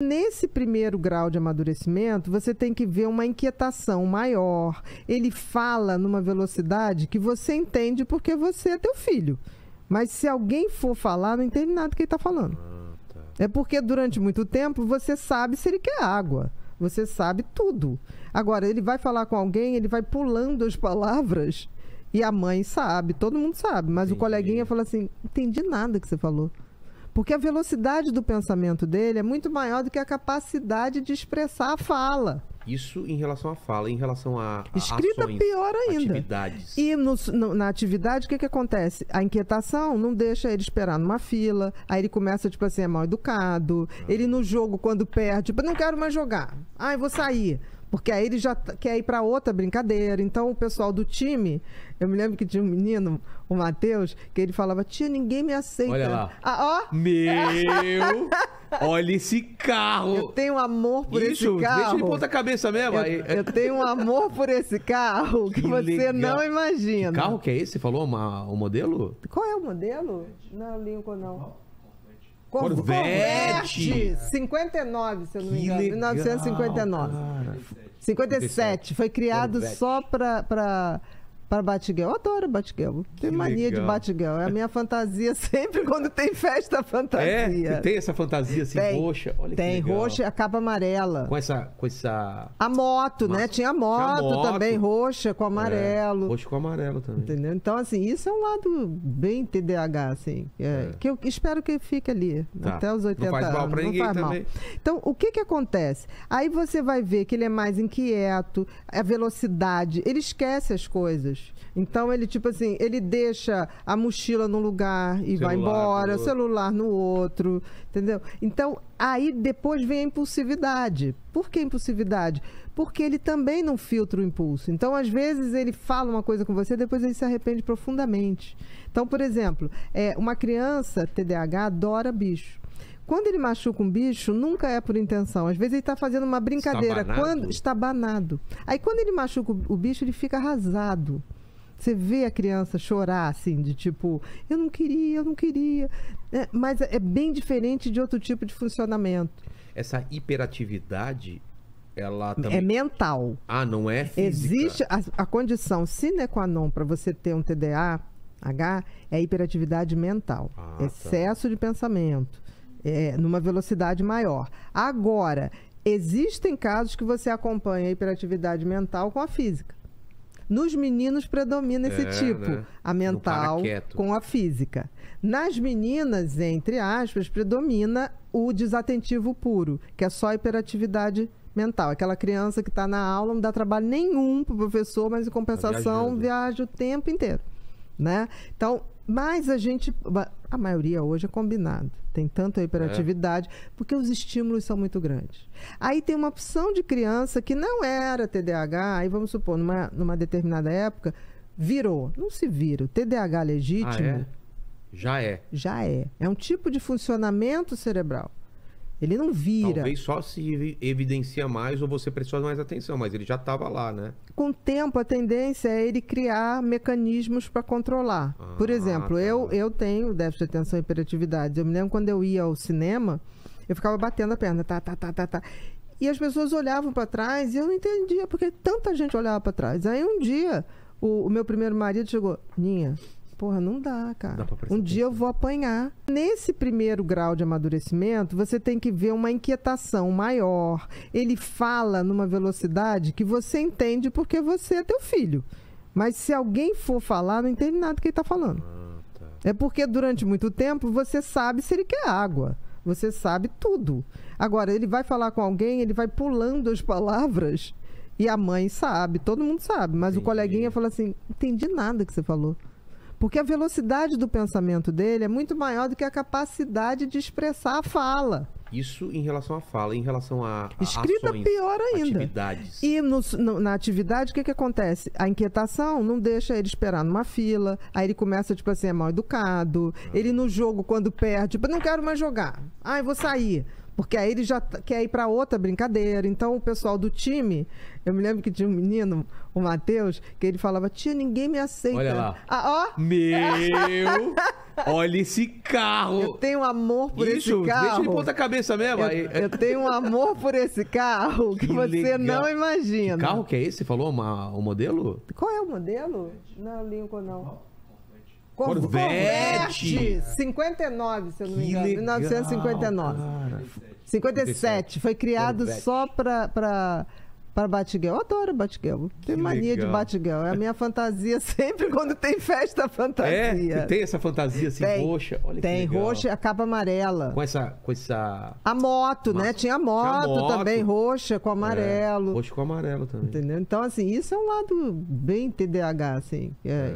Nesse primeiro grau de amadurecimento, você tem que ver uma inquietação maior. Ele fala numa velocidade que você entende porque você é teu filho. Mas se alguém for falar, não entende nada do que ele está falando. É porque durante muito tempo você sabe se ele quer água. Você sabe tudo. Agora, ele vai falar com alguém, ele vai pulando as palavras e a mãe sabe, todo mundo sabe. Mas o coleguinha fala assim, não entendi nada que você falou. Porque a velocidade do pensamento dele é muito maior do que a capacidade de expressar a fala. Isso em relação à fala, em relação a escrita, ações, pior ainda. atividades. E na atividade, o que acontece? A inquietação não deixa ele esperar numa fila, aí ele começa, tipo assim, é mal educado. Ele no jogo, quando perde, tipo, não quero mais jogar. Ah, eu vou sair. Porque aí ele já quer ir para outra brincadeira. Então, o pessoal do time... Eu me lembro que tinha um menino, o Matheus, que ele falava, tia, ninguém me aceita. Olha lá. Ah, ó. Meu! Olha esse carro! Eu tenho um amor por esse carro. Deixa ele ponta cabeça mesmo. Eu tenho um amor por esse carro que você legal. não imagina. Que carro que é esse? Você falou o modelo? Qual é o modelo? Não, Lincoln não. Corvette! 59, se eu não me engano. Legal, 1959. cara. 57. Foi criado Corvette. só para Batgirl. Eu adoro Batgirl. Tenho mania de Batgirl. É a minha fantasia sempre quando tem festa fantasia. É? Tem essa fantasia assim, roxa? Olha tem, que legal. roxa e a capa amarela. Com essa... A moto, né? Tinha moto também, roxa com amarelo. Roxo com amarelo também. Entendeu? Então, assim, isso é um lado bem TDAH, assim. Que eu espero que fique ali, até os 80 anos. Não faz mal pra ninguém também. Então, o que acontece? Aí você vai ver que ele é mais inquieto, a velocidade, ele esquece as coisas. Então, ele, tipo assim, ele deixa a mochila num lugar e vai embora, o celular no outro, entendeu? Então, aí depois vem a impulsividade. Por que impulsividade? Porque ele também não filtra o impulso. Então, às vezes, ele fala uma coisa com você, depois ele se arrepende profundamente. Então, por exemplo, uma criança TDAH adora bicho. Quando ele machuca um bicho, nunca é por intenção. Às vezes ele está fazendo uma brincadeira. Está banado. Aí quando ele machuca o bicho, ele fica arrasado. Você vê a criança chorar, assim, de tipo, eu não queria. Mas é bem diferente de outro tipo de funcionamento. Essa hiperatividade, ela também... É mental. Ah, não é física? Existe a condição sine qua non para você ter um TDAH, é hiperatividade mental. Excesso de pensamento. Numa velocidade maior. Agora, existem casos que você acompanha a hiperatividade mental com a física. Nos meninos predomina esse tipo, né? A mental com a física. Nas meninas, entre aspas, predomina o desatentivo puro, que é só hiperatividade mental. Aquela criança que está na aula, não dá trabalho nenhum para o professor, mas em compensação viaja o tempo inteiro, né? Então, mas a maioria hoje é combinado. Tem tanta hiperatividade, porque os estímulos são muito grandes. Aí tem uma opção de criança que não era TDAH, aí vamos supor, numa determinada época, virou. Não se vira. O TDAH legítimo... Já é. Já é. É um tipo de funcionamento cerebral. Ele não vira. Talvez só se evidencia mais ou você prestou mais atenção, mas ele já estava lá, né? Com o tempo, a tendência é ele criar mecanismos para controlar. Por exemplo, eu tenho déficit de atenção e hiperatividade. Eu me lembro quando eu ia ao cinema, eu ficava batendo a perna, tá. E as pessoas olhavam para trás e eu não entendia porque tanta gente olhava para trás. Aí um dia, o meu primeiro marido chegou, Ninha, porra, não dá, cara. Um dia eu vou apanhar. Nesse primeiro grau de amadurecimento, você tem que ver uma inquietação maior. Ele fala numa velocidade que você entende porque você é teu filho. Mas se alguém for falar, não entende nada do que ele está falando. É porque durante muito tempo você sabe se ele quer água. Você sabe tudo. Agora, ele vai falar com alguém, ele vai pulando as palavras e a mãe sabe, todo mundo sabe. Mas o coleguinha fala assim, não entendi nada que você falou. Porque a velocidade do pensamento dele é muito maior do que a capacidade de expressar a fala. Isso em relação à fala, em relação a escrita, ações, pior ainda. atividades. E na atividade, o que acontece? A inquietação não deixa ele esperar numa fila, aí ele começa, tipo assim, é mal educado. Ele no jogo, quando perde, tipo, não quero mais jogar. Ah, eu vou sair. Porque aí ele já quer ir para outra brincadeira. Então, o pessoal do time, eu me lembro que tinha um menino, o Matheus, que ele falava, tia, ninguém me aceita. Olha lá. Ah, ó. Meu! Olha esse carro! Eu tenho um amor por esse Isso, carro. deixa ele ponta cabeça mesmo. Eu tenho um amor por esse carro que você legal. não imagina. Que carro que é esse? Você falou o modelo? Qual é o modelo? Não, Lincoln não. Corvette. 59, se eu não me Que engano. legal, 1959. cara. 57. Foi criado Corvette. só para Batgirl. Eu adoro Batgirl. Tenho Que mania de legal. Batgirl. É a minha fantasia sempre quando tem festa fantasia. É, tem essa fantasia assim, Tem. roxa. Olha Tem que legal. roxa e a capa amarela. Com essa... A moto, né? Tinha a moto, moto. também, roxa com amarelo. Roxo com amarelo também. Entendeu? Então, assim, isso é um lado bem TDAH, assim.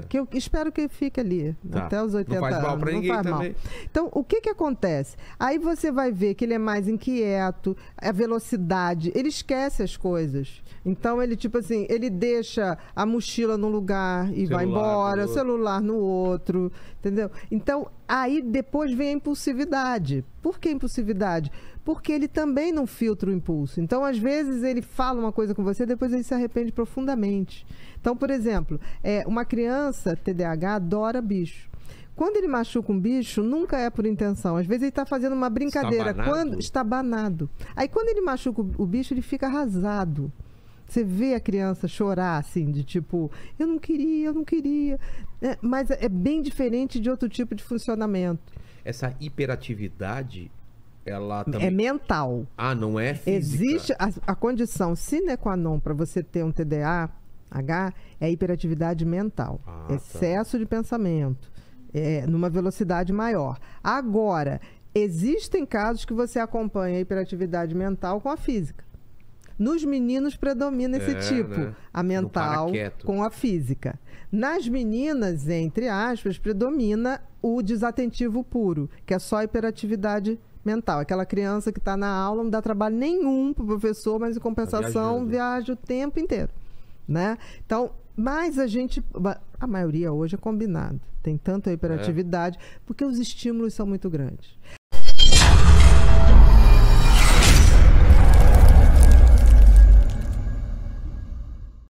Que eu espero que fique ali, Tá. até os 80 Não faz mal anos. pra Não ninguém faz mal. também. Então, o que acontece? Aí você vai ver que ele é mais inquieto, a velocidade, ele esquece as coisas. Então, ele, tipo assim, ele deixa a mochila num lugar e vai Celular embora, no o outro. celular no outro, entendeu? Então, aí depois vem a impulsividade. Por que impulsividade? Porque ele também não filtra o impulso. Então, às vezes, ele fala uma coisa com você, depois ele se arrepende profundamente. Então, por exemplo, uma criança TDAH adora bicho. Quando ele machuca um bicho, nunca é por intenção. Às vezes ele está fazendo uma brincadeira. Estabanado? Está banado. Aí, quando ele machuca o bicho, ele fica arrasado. Você vê a criança chorar, assim, de tipo, eu não queria. Mas é bem diferente de outro tipo de funcionamento. Essa hiperatividade, ela também... É mental. Ah, não é física? Existe a condição sine qua non para você ter um TDAH, é a hiperatividade mental. Ah, Excesso de pensamento, numa velocidade maior. Agora, existem casos que você acompanha a hiperatividade mental com a física. Nos meninos predomina esse tipo, né? a Não mental para quieto. com a física. Nas meninas, entre aspas, predomina o desatentivo puro, que é só a hiperatividade mental. Aquela criança que está na aula, não dá trabalho nenhum para o professor, mas em compensação viajando. viaja o tempo inteiro, né? Então, mas a maioria hoje é combinado. Tem tanta hiperatividade, porque os estímulos são muito grandes.